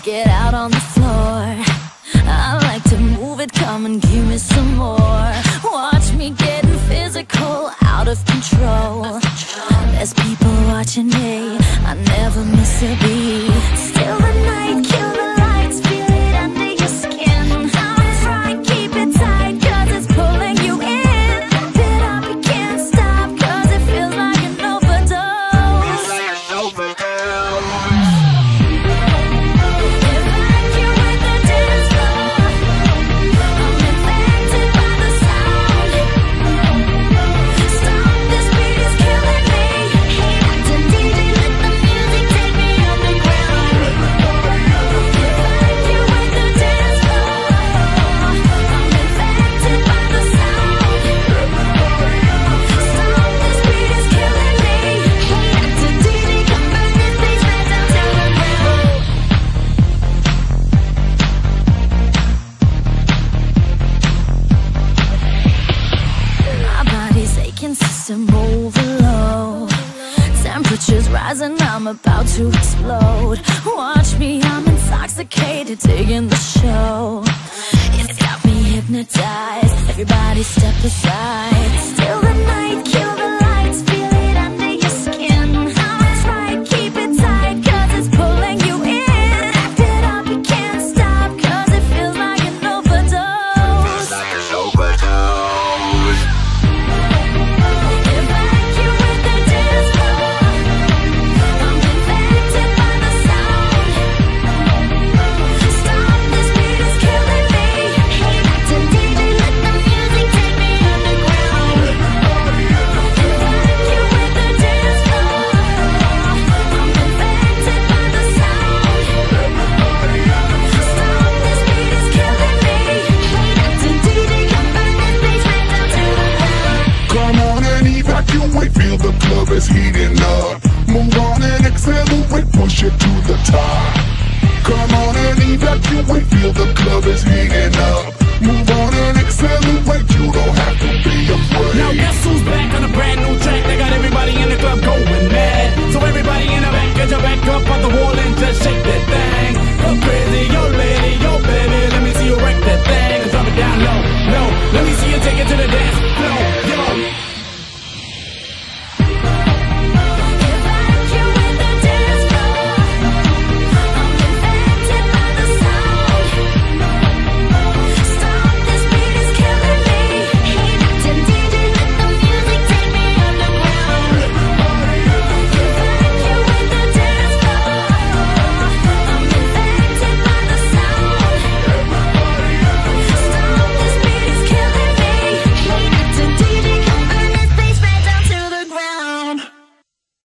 get out on the floor. I like to move it, come and give me some more. Watch me getting physical, out of control. There's people watching me, I never miss a beat. Still the night, kill the lights, feel it under your skin. I'm trying, keep it tight, cause it's pulling you in. Wrap it up, you can't stop, cause it feels like an overdose. System overload, temperatures rising, I'm about to explode. Watch me, I'm intoxicated, digging the show. It's got me hypnotized, everybody step aside. Still the night, kill the lights, feel it under your skin. I'm trying, keep it tight, cause it's pulling you in. Wrap it up, you can't stop, cause it feels like an overdose. Like an overdose. Feel the club is heating up. Move on and accelerate, push it to the top. Come on and evacuate, feel the club is heating up. Move on and accelerate, you don't have to be afraid. Now guess who's back on a brand new track? They got everybody in the club going mad. So